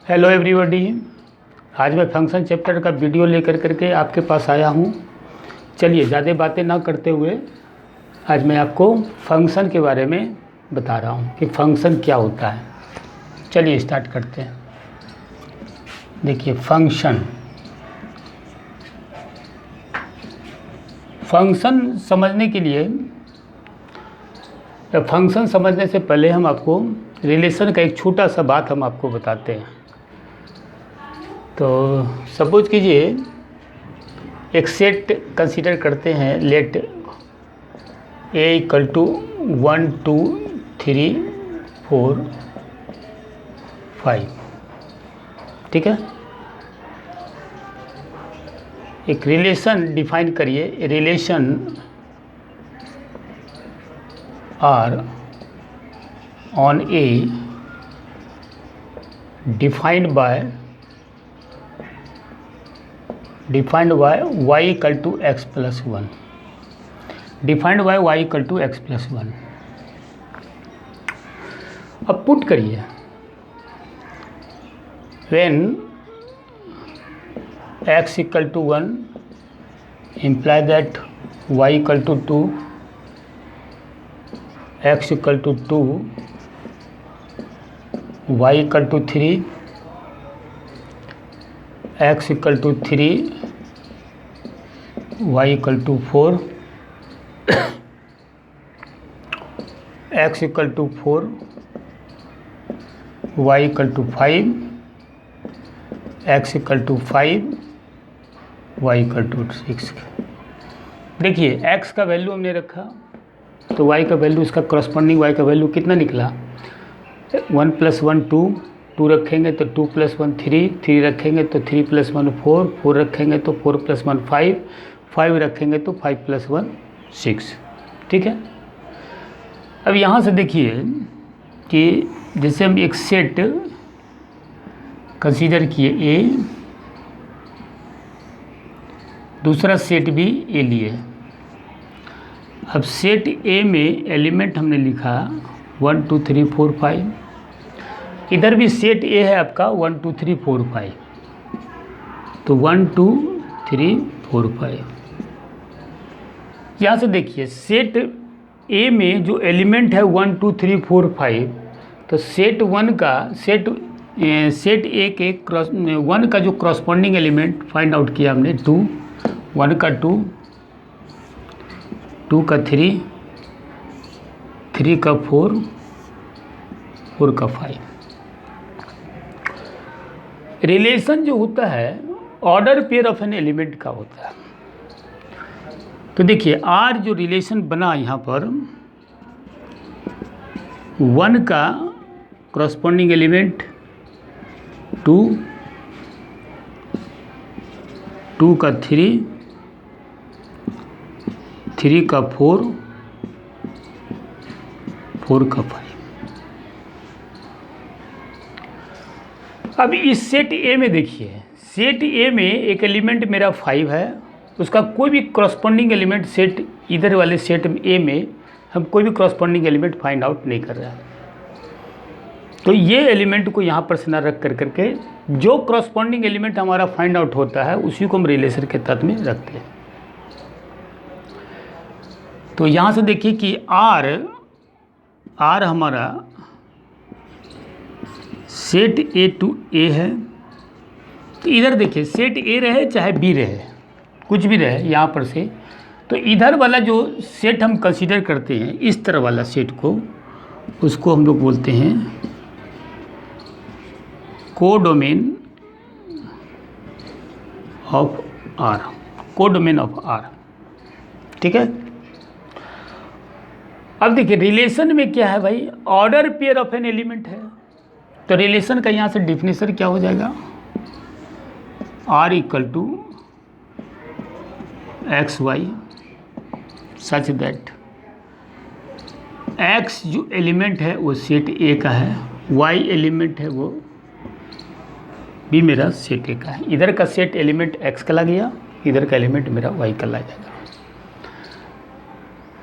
Hello everybody. आज मैं function chapter का वीडियो लेकर करके आपके पास आया हूँ। चलिए ज़्यादा बातें ना करते हुए आज मैं आपको फंक्शन के बारे में बता रहा हूँ कि फंक्शन क्या होता है। चलिए स्टार्ट करते हैं। देखिए फंक्शन समझने के लिए या फंक्शन समझने से पहले हम आपको रिलेशन का एक छोटा सा बात हम आपको बताते हैं। तो सपोज कीजिए एक सेट कंसीडर करते हैं, लेट ए इक्वल टू 1 2 3 4 5। ठीक है, एक रिलेशन डिफाइन करिए। Relation R on A defined by y equal to x plus 1। Defined by y equal to x plus 1। अब पुट करिए, when x equal to 1 imply that y equal to 2, x equal to 2, y equal to 3, x equal to 3, y equal to 4, x equal to 4, y equal to 5, x equal to 5, y equal to 6। देखिए x का value हमने रखा तो y का value, इसका corresponding y का value कितना निकला? 1 + 1 2, 2 रखेंगे तो 2 + 1 3, 3 रखेंगे तो 3 + 1 4, 4 रखेंगे तो 4 + 1 5, 5 रखेंगे तो 5 + 1 6। ठीक है, अब यहाँ से देखिए कि जैसे हम एक सेट कंसीडर किए ए, दूसरा सेट भी ए लिए। अब सेट ए में एलिमेंट हमने लिखा 1 2 3 4 5। इधर भी सेट ए है आपका 1 2 3 4 5, तो 1 2 3 4 5। यहाँ से देखिए सेट ए में जो एलिमेंट है 1 2 3 4 5, तो सेट ए के क्रॉस 1 का जो क्रॉसपॉन्डिंग एलिमेंट फाइंड आउट किया हमने 2, 1 का 2, 2 का 3, 3 का 4, 4 का 5। रिलेशन जो होता है order pair of an element का होता है। तो देखिए आर जो रिलेशन बना यहाँ पर 1 का करस्पॉन्डिंग एलिमेंट 2, 2 का 3, 3 का 4, 4 का 5। अब इस सेट ए में देखिए, सेट ए में एक एलिमेंट मेरा 5 है, उसका कोई भी करस्पॉन्डिंग एलिमेंट सेट इधर वाले सेट ए में हम कोई भी करस्पॉन्डिंग एलिमेंट फाइंड आउट नहीं कर रहा है। तो ये एलिमेंट को यहाँ पर से ना रख कर करके जो करस्पॉन्डिंग एलिमेंट हमारा फाइंड आउट होता है उसी को हम रिलेशन के तहत में रखते हैं। तो यहाँ से देखिए कि आर हमारा सेट ए टू ए है। तो इधर देखिए सेट ए रहे चाहे बी रहे, कुछ भी रहे यहाँ पर से, तो इधर वाला जो सेट हम कंसीडर करते हैं इस तरह वाला सेट को, उसको हम लोग बोलते हैं codomain of R. Codomain of R. ठीक है, अब देखिए रिलेशन में क्या है भाई, order pair of an element है। तो रिलेशन का यहाँ से डिफिनेशन क्या हो जाएगा, R equal to X Y such that X जो एलिमेंट है वो सेट ए का है, वाई एलिमेंट है वो भी मेरा सेट ए का है। इधर का सेट एलिमेंट एक्स का लग गया, इधर का एलिमेंट मेरा वाई का लग जाएगा।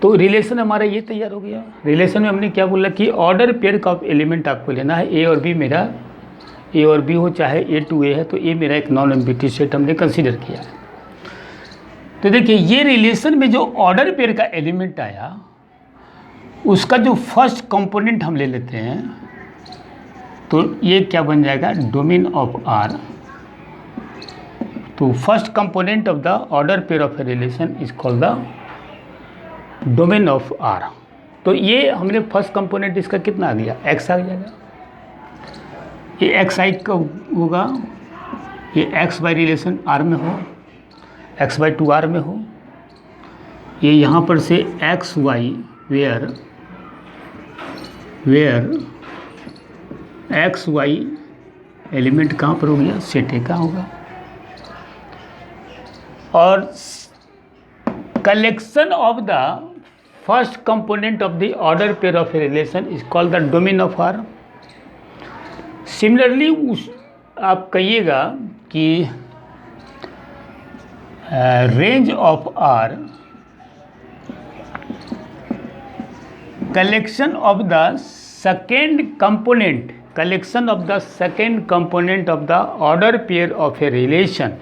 तो रिलेशन हमारा ये तैयार हो गया। रिलेशन में हमने क्या बोला कि ऑर्डर पेयर का एलिमेंट आपको लेना है, ए और बी मेरा ए और बी हो चाहे ए टू ए है, तो ए मेरा एक नॉन एम्प्टी सेट हमने कंसीडर किया है। तो देखिए ये रिलेशन में जो ऑर्डर पेयर का एलिमेंट आया उसका जो फर्स्ट कंपोनेंट हम ले लेते हैं, तो ये क्या बन जाएगा, डोमेन ऑफ आर। तो first component of the order pair of a relation is called the domain of R. तो ये हमने फर्स्ट कंपोनेंट इसका कितना आ गया, एक्स आ जाएगा। ये एक्स आई का होगा, ये एक्स बाई रिलेशन आर में हो, एक्स बाई टू आर में हो। ये यहाँ पर से X Y where X Y element कहाँ पर हो गया, सेट ए का होगा। और collection of the first component of the order pair of a relation is called the domain of R. Similarly आप कहिएगा कि range of R collection of the second component of the order pair of a relation.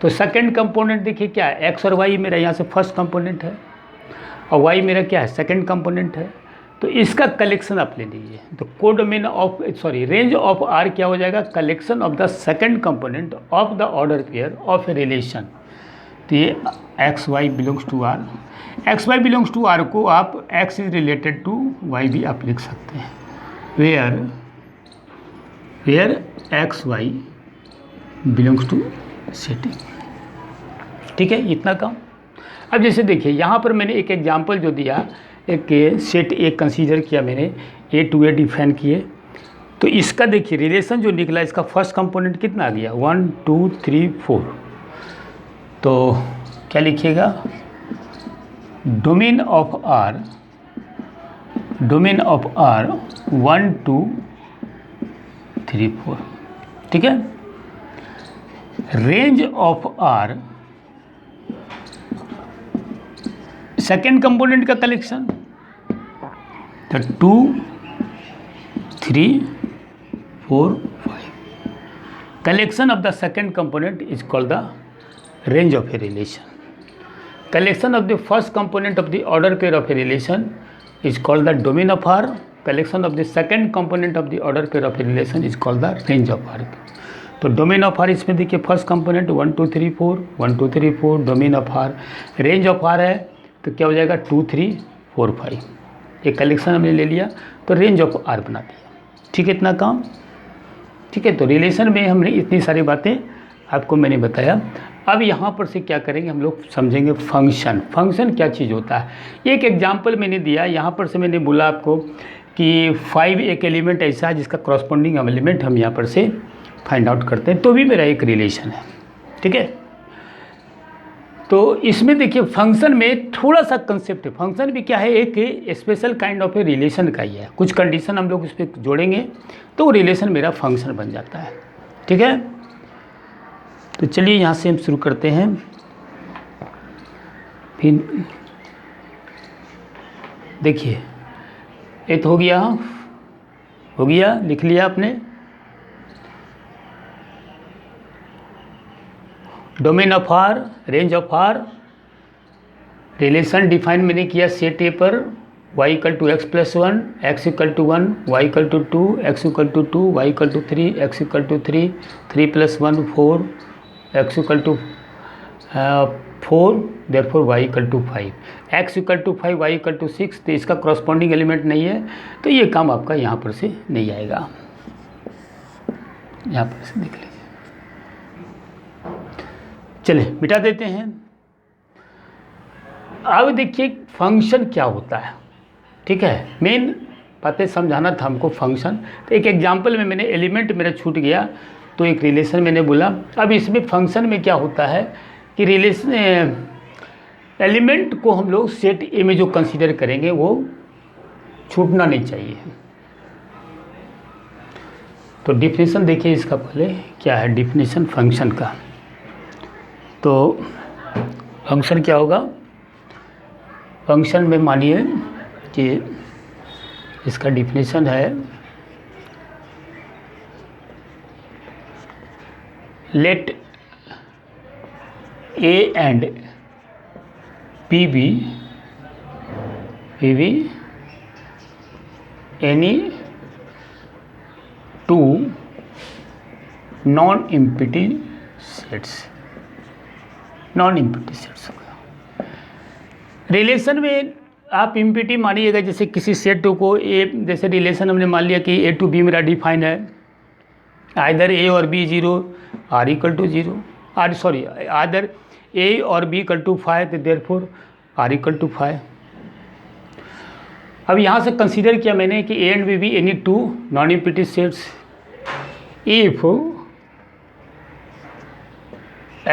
तो second component देखिए क्या है, x और Y मेरा यहाँ से फर्स्ट कंपोनेंट है और वाई मेरा क्या है, सेकेंड कंपोनेंट है। तो इसका कलेक्शन आप ले लीजिए, तो codomain of range of R क्या हो जाएगा, collection of the second component of the order pair of a relation. तो ये X Y belongs to R, X Y belongs to R को आप X is related to Y भी आप लिख सकते हैं, where X Y belongs to set. ठीक है, इतना काम। अब जैसे देखिए यहाँ पर मैंने एक एग्जांपल जो दिया, एक सेट एक कंसीडर किया मैंने, ए टू ए डिफाइन किए। तो इसका देखिए रिलेशन जो निकला, इसका फर्स्ट कंपोनेंट कितना आ गया, 1 2 3 4। तो क्या लिखिएगा, डोमेन ऑफ आर 1 2 3 4। ठीक है, range of R second component का कलेक्शन, तो 2 3 4 5। Collection of the second component is called the range of a relation. Collection of the first component of the order pair of a relation is called the domain of R. Collection of the second component of the order pair of a relation is called the range of R. तो domain of R इसमें देखिए first component 1 2 3 4 1 2 3 4 domain of R. Range of R है तो क्या हो जाएगा 2 3 4 5। एक collection हमने ले लिया तो रेंज ऑफ आर बना दिया। ठीक है, इतना काम। ठीक है, तो रिलेशन में हमने इतनी सारी बातें आपको मैंने बताया। अब यहाँ पर से क्या करेंगे हम लोग, समझेंगे फंक्शन। फंक्शन क्या चीज़ होता है, एक एग्जांपल मैंने दिया। यहाँ पर से मैंने बोला आपको कि 5 एक एलिमेंट ऐसा है जिसका करस्पॉन्डिंग एलिमेंट हम यहाँ पर से फाइंड आउट करते हैं, तो भी मेरा एक रिलेशन है। ठीक है, तो इसमें देखिए फंक्शन में थोड़ा सा कंसेप्ट है। फंक्शन भी क्या है, एक special kind of a relation का ही है। कुछ कंडीशन हम लोग इस पर जोड़ेंगे तो वो रिलेशन मेरा फंक्शन बन जाता है। ठीक है, तो चलिए यहाँ से हम शुरू करते हैं। फिर देखिए ये तो हो गया, लिख लिया आपने। Domain of R, range of R, relation define मैंने किया सेट ए पर y equal to X plus 1, X equal to 1, y equal to 2, X equal to 2, y equal to 3, X equal to 3, 3 plus 1 4, x equal to 4, therefore y equal to 5, x equal to 5, y equal to 6। तो इसका corresponding element नहीं है, तो ये काम आपका यहाँ पर से नहीं आएगा। यहाँ पर से देख लीजिए। चलिए मिटा देते हैं। अब देखिए फंक्शन क्या होता है। ठीक है, मेन बातें समझाना था हमको फंक्शन। तो एक एग्जांपल में मैंने एलिमेंट मेरा छूट गया तो एक रिलेशन मैंने बोला। अब इसमें फंक्शन में क्या होता है कि रिलेशन एलिमेंट को हम लोग सेट ए में जो कंसीडर करेंगे वो छूटना नहीं चाहिए। तो डिफिनेशन देखिए इसका पहले क्या है, डिफिनेशन फंक्शन का। तो फंक्शन क्या होगा, फंक्शन में मानिए कि इसका डिफिनेशन है let A and P be any two non empty sets. Non empty sets relation में आप एम्प्टी मानिएगा, जैसे किसी सेट को ए, जैसे रिलेशन हमने मान लिया कि ए टू बी मेरा डिफाइन है, आइदर ए और B 0 or equal to 0, either A और बी इक्वल टू 5, तो देयरफॉर आर इक्वल टू 5। अब यहाँ से कंसीडर किया मैंने कि A and B be any two non empty sets if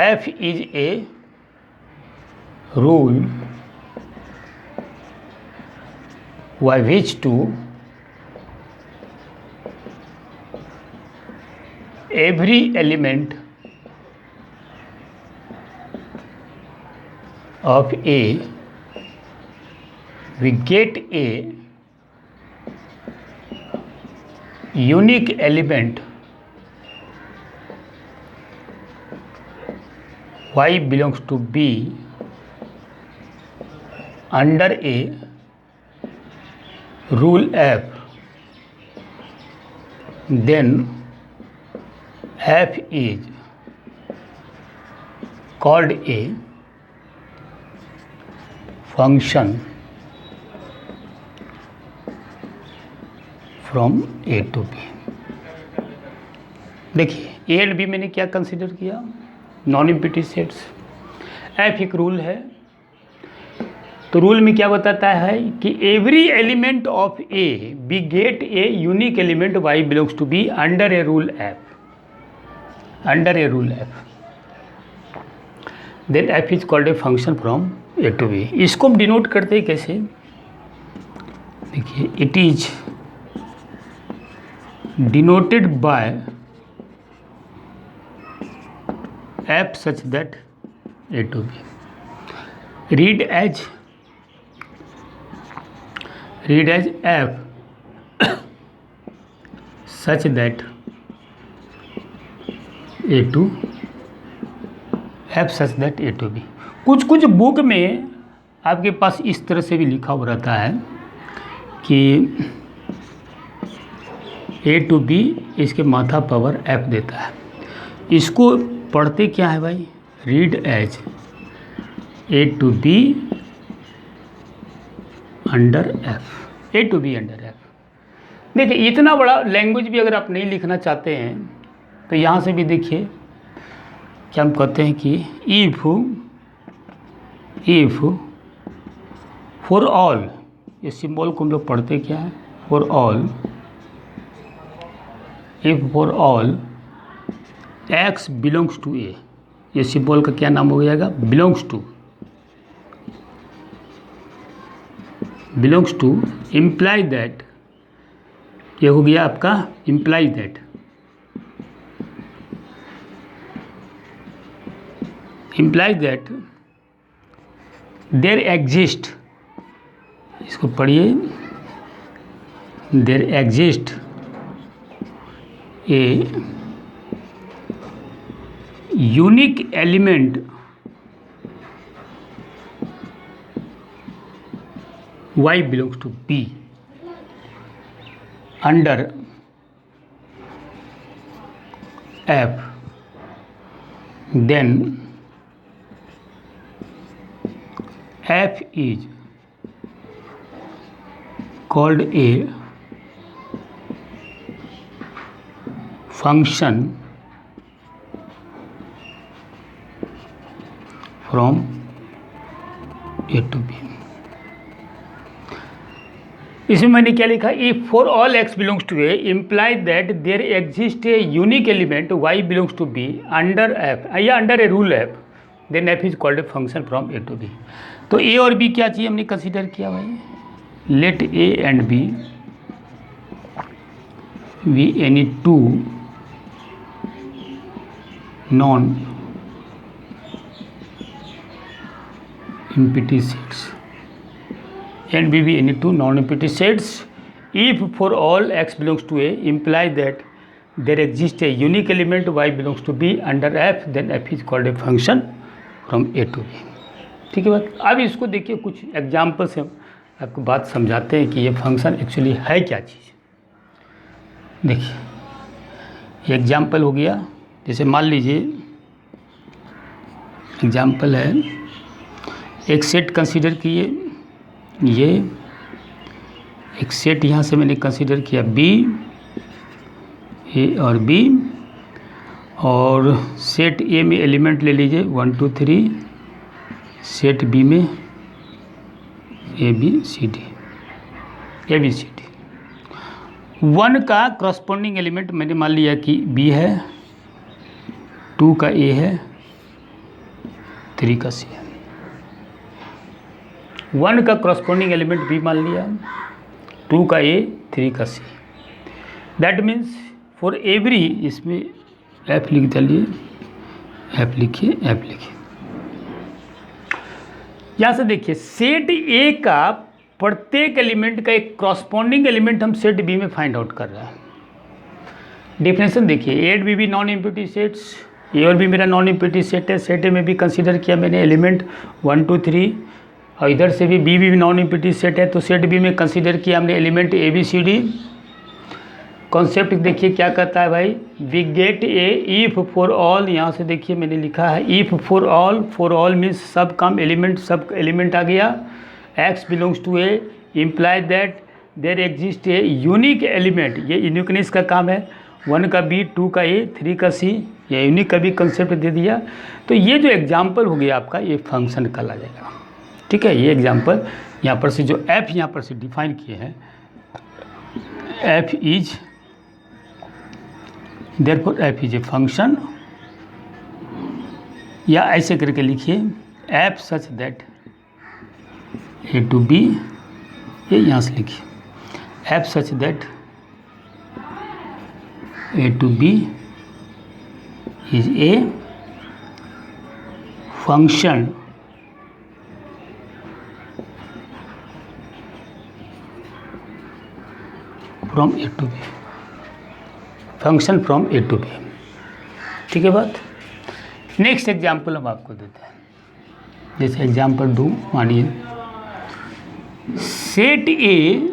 F is a rule by which to every element of A we get a unique element y belongs to B under a rule F, then F is called a function from A to B। देखिए ए and B मैंने क्या consider किया, non empty sets. F एक rule है, तो rule में क्या बताता है कि every element of A B get a unique element Y belongs to B under a rule F, under a rule F, then F is called a function from A to B. इसको हम denote करते हैं कैसे, देखिए it is denoted by F such that A to B, read as F such that A to F such that A to B। कुछ book में आपके पास इस तरह से भी लिखा हुआ रहता है कि A to B इसके माथा पावर F देता है। इसको पढ़ते क्या है भाई, read as A to B under F, A to B under F. देखिए इतना बड़ा लैंग्वेज भी अगर आप नहीं लिखना चाहते हैं तो यहाँ से भी देखिए क्या हम कहते हैं कि इफ फॉर ऑल, ये सिंबल को हम लोग पढ़ते क्या है, for all, if for all X belongs to A, ये सिंबल का क्या नाम हो जाएगा, बिलोंग्स टू इम्प्लाई दैट, ये हो गया आपका इम्प्लाई दैट, देयर एग्जिस्ट, इसको पढ़िए, there exist a unique element y belongs to B under F, then F is called a function from A to B। इसमें मैंने क्या लिखा, if for all x belongs to A imply that there exist a unique element y belongs to B under F या under a rule F, then F is called a function from A to B। तो A और B क्या चाहिए हमने कंसिडर किया भाई, let A and B be any two non empty sets and B be any two non-empty sets if for all x belongs to A imply that there exist a unique element y belongs to b under f, then f is called a function from a to b। ठीक है बात। अब इसको देखिए, कुछ example से आपको बात समझाते हैं कि ये फंक्शन एक्चुअली है क्या चीज़। देखिए, ये एग्जाम्पल हो गया। जैसे मान लीजिए एग्जाम्पल है, एक सेट कंसीडर किए, ये एक सेट यहाँ से मैंने कंसीडर किया B, A और B, और सेट A में एलिमेंट ले लीजिए 1 2 3, सेट B में A B C D, ABCD। 1 का क्रॉसपोंडिंग एलिमेंट मैंने मान लिया कि B है, 2 का A है, 3 का C है। 1 का क्रॉसपोंडिंग एलिमेंट B मान लिया, 2 का A, 3 का C। That means for every, इसमें F लिख डालिए, F लिखिए, F लिखिए। यहाँ से देखिए, सेट A का प्रत्येक एलिमेंट का एक क्रॉसपोंडिंग एलिमेंट हम सेट B में फाइंड आउट कर रहे हैं। डेफिनेशन देखिए, A और B भी नॉन एम्प्टी सेट्स, A और B मेरा नॉन एम्प्टी सेट है। सेट A में भी कंसीडर किया मैंने एलिमेंट 1 2 3, और इधर से भी B भी नॉन एम्प्टी सेट है, तो सेट B में कंसीडर किया हमने एलिमेंट ABCD। कॉन्सेप्ट देखिए क्या कहता है भाई, we get a if for all. यहाँ से देखिए मैंने लिखा है इफ फॉर ऑल मीन्स सब एलिमेंट आ गया, x belongs to A, imply that there exist a unique element. ये यूनिकनेस का काम है, 1 का B, 2 का A, 3 का C, ये यूनिक का भी कंसेप्ट दे दिया। तो ये जो एग्जाम्पल हो गया आपका, ये फंक्शन कल आ जाएगा। ठीक है, ये एग्जाम्पल यहाँ पर से जो f यहाँ पर से डिफाइन किए हैं, f is therefore f is a function, या ऐसे करके लिखिए f such that a to b, ये यहाँ से लिखिए f such that a to b is a function from A to B, function from A to B. ठीक है बात। नेक्स्ट एग्जाम्पल हम आपको देते हैं। जैसे एग्जाम्पल 2 मानिए, सेट ए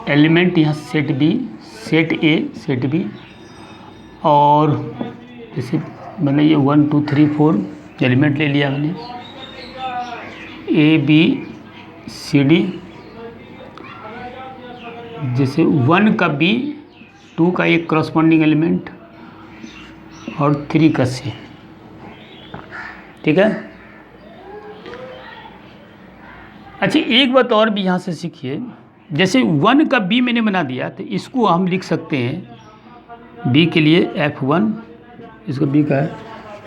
एलिमेंट, यहाँ set B, set A, set B, और जैसे मैंने ये 1 2 3 4 एलिमेंट ले लिया मैंने, A B C D। जैसे 1 का B, 2 का एक क्रॉसपोंडिंग एलिमेंट और 3 का C। ठीक है। अच्छा, एक बात और भी यहाँ से सीखिए, जैसे 1 का B मैंने बना दिया, तो इसको हम लिख सकते हैं B के लिए F1, इसको B का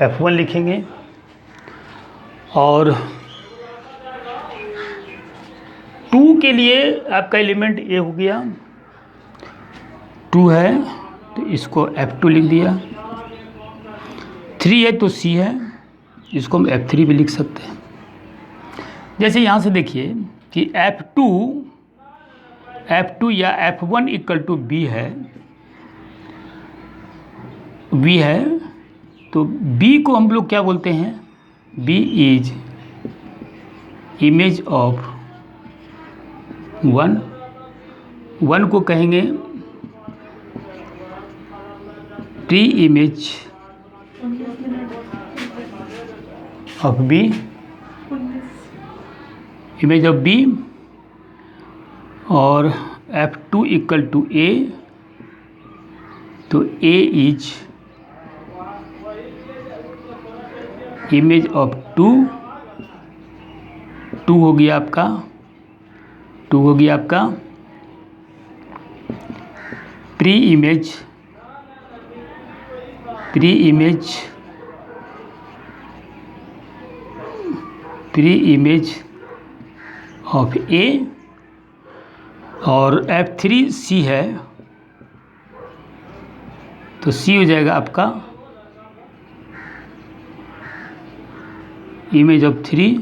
F1 लिखेंगे, और 2 के लिए आपका एलिमेंट A हो गया, 2 है तो इसको F2 लिख दिया, 3 है तो C है, इसको हम F3 भी लिख सकते हैं। जैसे यहाँ से देखिए कि F2 या F1 इक्वल टू B है, B है, तो B को हम लोग क्या बोलते हैं, B इज इमेज ऑफ 1 को कहेंगे pre image of B, image of B, और F2 इक्वल टू A, तो A इज इमेज ऑफ 2 हो गया आपका, 2 हो गया आपका प्री इमेज ऑफ A, और F3 C है, तो C हो जाएगा आपका इमेज ऑफ 3